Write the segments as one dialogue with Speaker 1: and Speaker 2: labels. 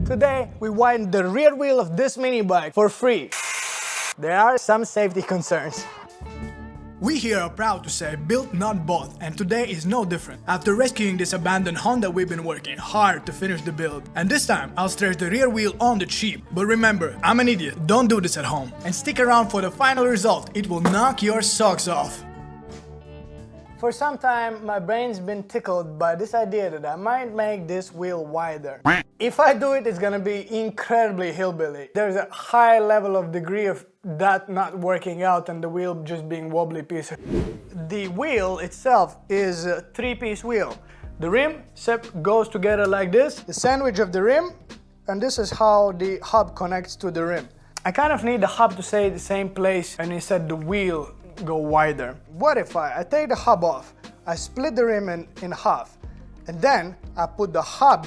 Speaker 1: Today, we widened the rear wheel of this mini bike for free. There are some safety concerns. We here are proud to say built not bought, and today is no different. After rescuing this abandoned Honda, we've been working hard to finish the build. And this time, I'll stretch the rear wheel on the cheap. But remember, I'm an idiot, don't do this at home. And stick around for the final result, it will knock your socks off. For some time, my brain's been tickled by this idea that I might make this wheel wider. If I do it, it's gonna be incredibly hillbilly. There's a high level of degree of that not working out and the wheel just being wobbly piece. The wheel itself is a three-piece wheel. The rim goes together like this, the sandwich of the rim, and this is how the hub connects to the rim. I kind of need the hub to stay the same place and instead the wheel go wider. What if I take the hub off, I split the rim in half, and then I put the hub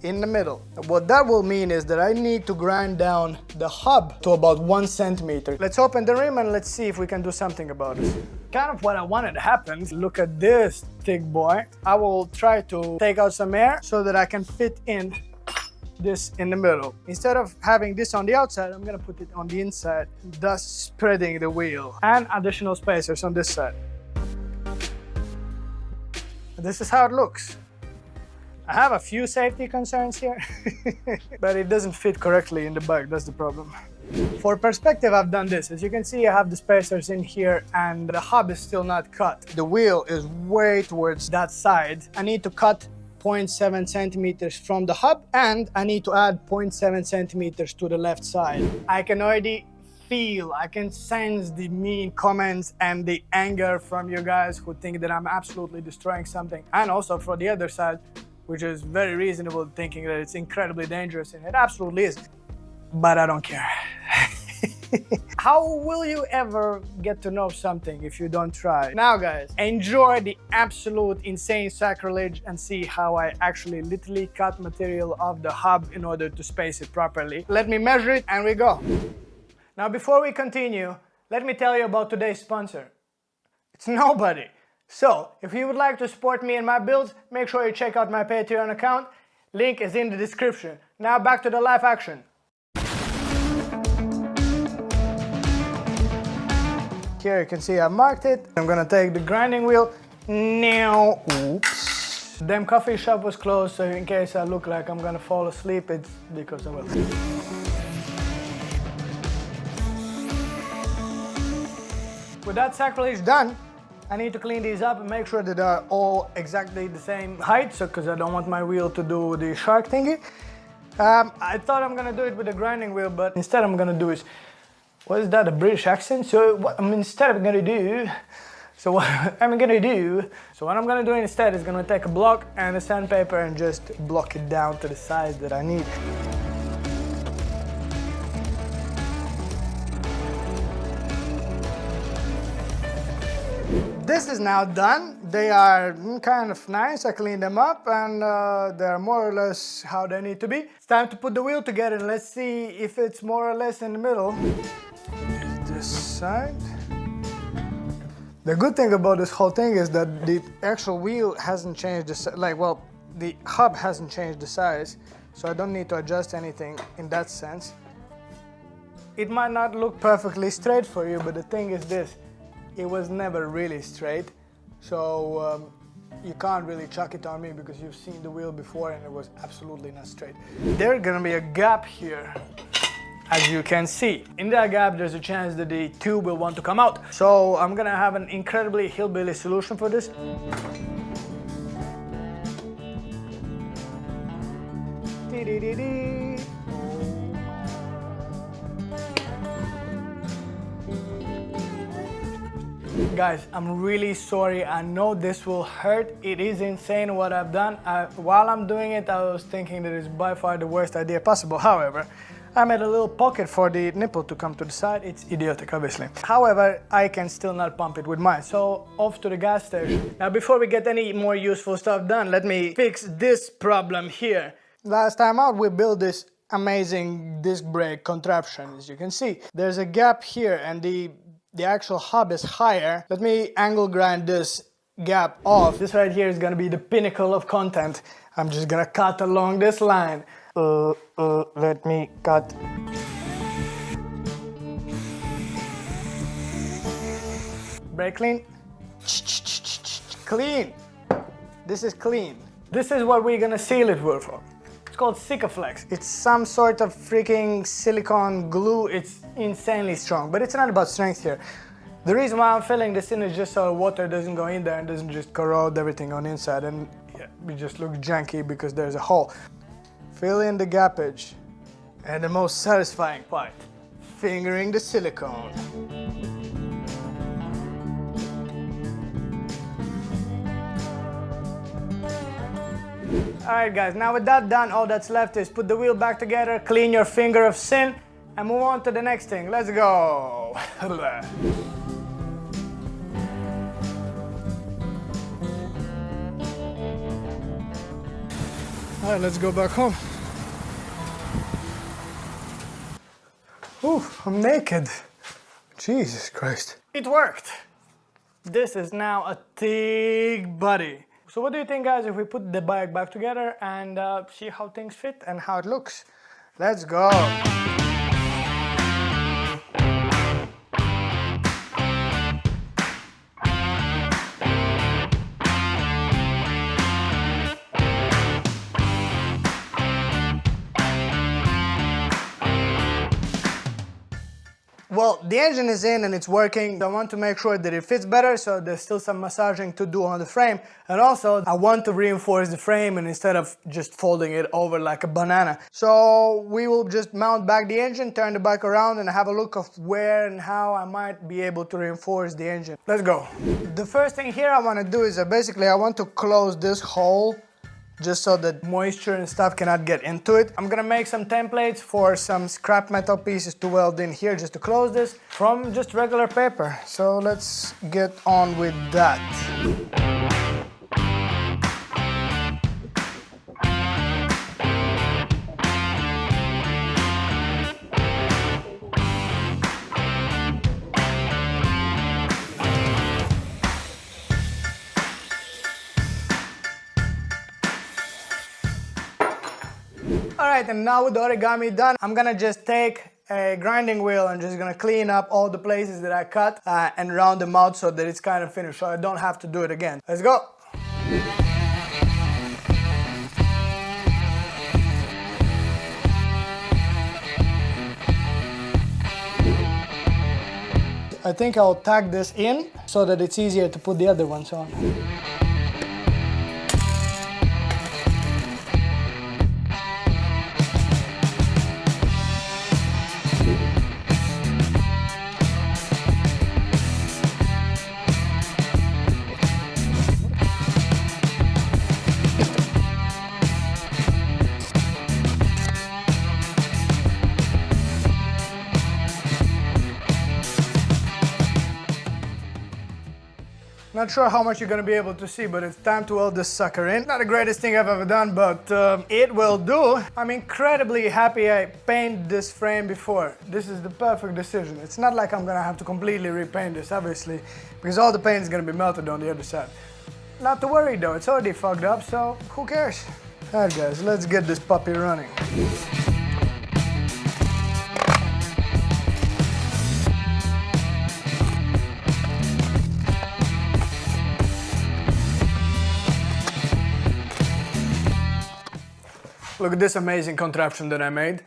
Speaker 1: in the middle. What that will mean is that I need to grind down the hub to about 1 centimeter. Let's open the rim and let's see if we can do something about it. Kind of what I wanted to happen. Look at this thick boy. I will try to take out some air so that I can fit in this in the middle. Instead of having this on the outside, I'm gonna put it on the inside, thus spreading the wheel. And additional spacers on this side. This is how it looks. I have a few safety concerns here, but it doesn't fit correctly in the bike, that's the problem. For perspective, I've done this. As you can see, I have the spacers in here and the hub is still not cut. The wheel is way towards that side. I need to cut 0.7 centimeters from the hub, and I need to add 0.7 centimeters to the left side. I can already feel, I can sense the mean comments and the anger from you guys who think that I'm absolutely destroying something. And also for the other side, which is very reasonable, thinking that it's incredibly dangerous, and it absolutely is. But I don't care. How will you ever get to know something if you don't try? Now guys, enjoy the absolute insane sacrilege and see how I actually literally cut material off the hub in order to space it properly. Let me measure it and we go. Now before we continue, let me tell you about today's sponsor. It's nobody. So, if you would like to support me and my builds, make sure you check out my Patreon account. Link is in the description. Now back to the live action. Here you can see I marked it. I'm gonna take the grinding wheel. Now, oops. The damn coffee shop was closed, so in case I look like I'm gonna fall asleep, it's because I will. With that sacrilege done, I need to clean these up and make sure that they're all exactly the same height, so because I don't want my wheel to do the shark thingy. I thought I'm gonna do it with the grinding wheel, but instead I'm gonna do is, what is that, a British accent? So what I'm gonna do instead is gonna take a block and a sandpaper and just block it down to the size that I need. This is now done. They are kind of nice. I cleaned them up and they're more or less how they need to be. It's time to put the wheel together and let's see if it's more or less in the middle. This side. The good thing about this whole thing is that the actual wheel hasn't changed the size. The hub hasn't changed the size, so I don't need to adjust anything in that sense. It might not look perfectly straight for you, but the thing is this. It was never really straight, so you can't really chuck it on me because you've seen the wheel before and it was absolutely not straight. There's gonna be a gap here, as you can see. In that gap, there's a chance that the tube will want to come out. So I'm gonna have an incredibly hillbilly solution for this. Guys, I'm really sorry. I know this will hurt. It is insane what I've done. While I'm doing it, I was thinking that it's by far the worst idea possible. However, I made a little pocket for the nipple to come to the side. It's idiotic, obviously. However, I can still not pump it with mine. So off to the gas station. Now, before we get any more useful stuff done, let me fix this problem here. Last time out, we built this amazing disc brake contraption. As you can see, there's a gap here and the actual hub is higher. Let me angle grind this gap off. This right here is gonna be the pinnacle of content. I'm just gonna cut along this line. Let me cut. Brake clean. Clean. This is clean. This is what we're gonna seal it with. It's called Sikaflex. It's some sort of freaking silicone glue. It's insanely strong, but it's not about strength here. The reason why I'm filling this in is just so water doesn't go in there and doesn't just corrode everything on the inside, and yeah, it just looks janky because there's a hole. Fill in the gappage. And the most satisfying part, fingering the silicone. Alright guys, now with that done, all that's left is put the wheel back together, clean your finger of sin, and move on to the next thing. Let's go! Alright, let's go back home. Ooh, I'm naked. Jesus Christ. It worked! This is now a thick body. So what do you think, guys, if we put the bike back together and see how things fit and how it looks? Let's go! Well, the engine is in and it's working. I want to make sure that it fits better, so there's still some massaging to do on the frame. And also, I want to reinforce the frame and instead of just folding it over like a banana. So we will just mount back the engine, turn the bike around and have a look of where and how I might be able to reinforce the engine. Let's go. The first thing here I want to do is basically I want to close this hole just so that moisture and stuff cannot get into it. I'm gonna make some templates for some scrap metal pieces to weld in here just to close this from just regular paper. So let's get on with that. Alright, and now with the origami done, I'm gonna just take a grinding wheel and just gonna clean up all the places that I cut and round them out so that it's kind of finished, so I don't have to do it again. Let's go! I think I'll tack this in so that it's easier to put the other ones on. Not sure how much you're gonna be able to see, but it's time to weld this sucker in. Not the greatest thing I've ever done, but it will do. I'm incredibly happy I painted this frame before. This is the perfect decision. It's not like I'm gonna have to completely repaint this, obviously, because all the paint is gonna be melted on the other side. Not to worry though, it's already fucked up, so who cares? Alright guys, let's get this puppy running. Look at this amazing contraption that I made.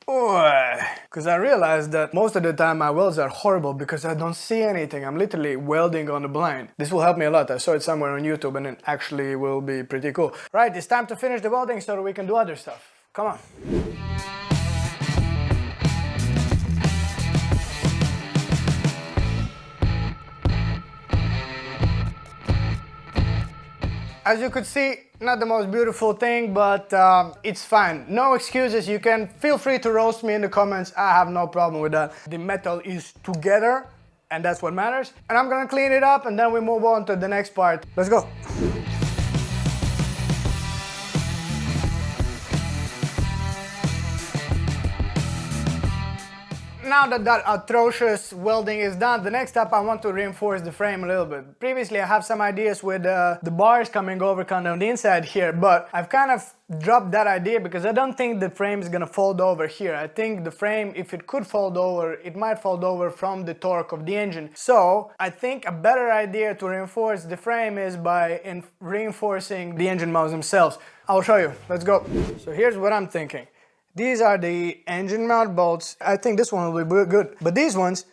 Speaker 1: Because I realized that most of the time my welds are horrible because I don't see anything. I'm literally welding on the blind. This will help me a lot. I saw it somewhere on YouTube and it actually will be pretty cool. Right, it's time to finish the welding so that we can do other stuff. Come on. As you could see, not the most beautiful thing, but it's fine. No excuses. You can feel free to roast me in the comments. I have no problem with that. The metal is together and that's what matters. And I'm gonna clean it up and then we move on to the next part. Let's go. now that that atrocious welding is done, the next step I want to reinforce the frame a little bit. Previously I have some ideas with the bars coming over kind of on the inside here, but I've kind of dropped that idea because I don't think the frame is gonna fold over here. I think the frame, if it could fold over, it might fold over from the torque of the engine. So I think a better idea to reinforce the frame is by reinforcing the engine mounts themselves. I'll show you, let's go. So here's what I'm thinking. These are the engine mount bolts. I think this one will be good. But these ones,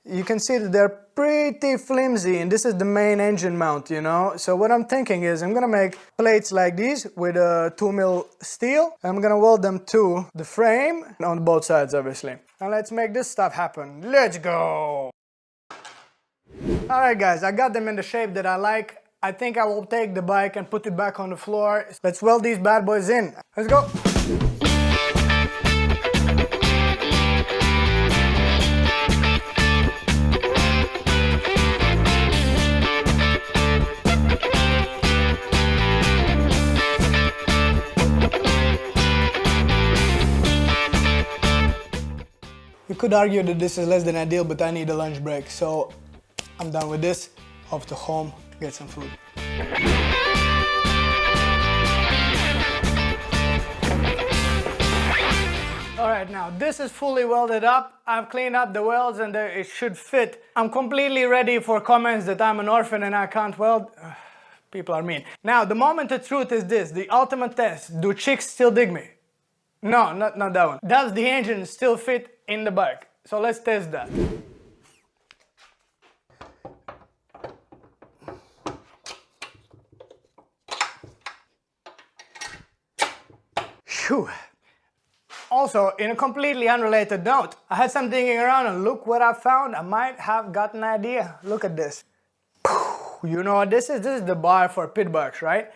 Speaker 1: you can see that they're pretty flimsy, and this is the main engine mount, you know? So what I'm thinking is I'm gonna make plates like these with a 2mm steel. I'm gonna weld them to the frame on both sides, obviously. Now let's make this stuff happen. Let's go! Alright guys, I got them in the shape that I like. I think I will take the bike and put it back on the floor. Let's weld these bad boys in. Let's go! You could argue that this is less than ideal, but I need a lunch break, so I'm done with this. Off to home, get some food. Alright, now this is fully welded up. I've cleaned up the welds and it should fit. I'm completely ready for comments that I'm an orphan and I can't weld. People are mean. Now, the moment of truth is this, the ultimate test. Do chicks still dig me? No, not that one. Does the engine still fit in the bike? So let's test that. Phew. Also, in a completely unrelated note, I had some digging around and look what I found. I might have got an idea. Look at this. You know what this is? This is the bar for pit bikes, right?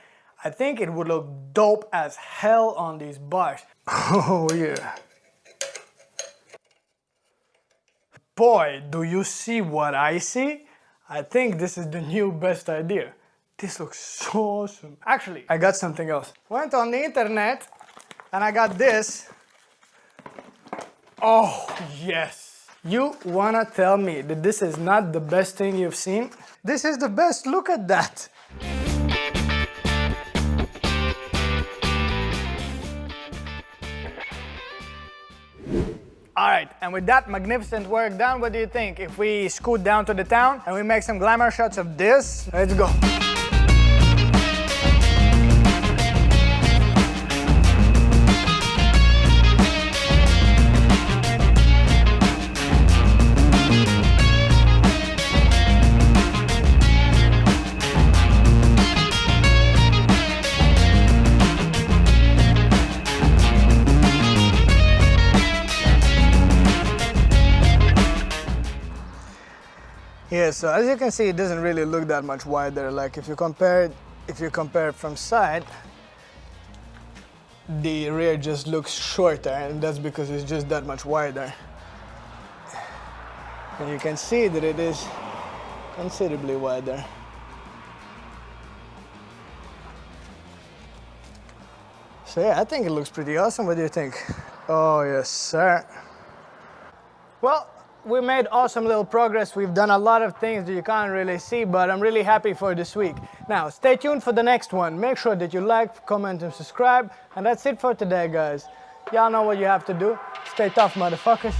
Speaker 1: I think it would look dope as hell on these bars. Oh yeah. Boy, do you see what I see? I think this is the new best idea. This looks so awesome. Actually, I got something else. Went on the internet and I got this. Oh yes. You wanna tell me that this is not the best thing you've seen? This is the best, look at that. Alright, and with that magnificent work done, what do you think? If we scoot down to the town and we make some glamour shots of this, let's go. Yeah, so as you can see, it doesn't really look that much wider. Like if you compare it from side, the rear just looks shorter, and that's because it's just that much wider. And you can see that it is considerably wider. So yeah, I think it looks pretty awesome. What do you think? Oh yes, sir. Well, we made awesome little progress. We've done a lot of things that you can't really see, but I'm really happy for this week. Now, stay tuned for the next one. Make sure that you like, comment, and subscribe. And that's it for today, guys. Y'all know what you have to do. Stay tough, motherfuckers.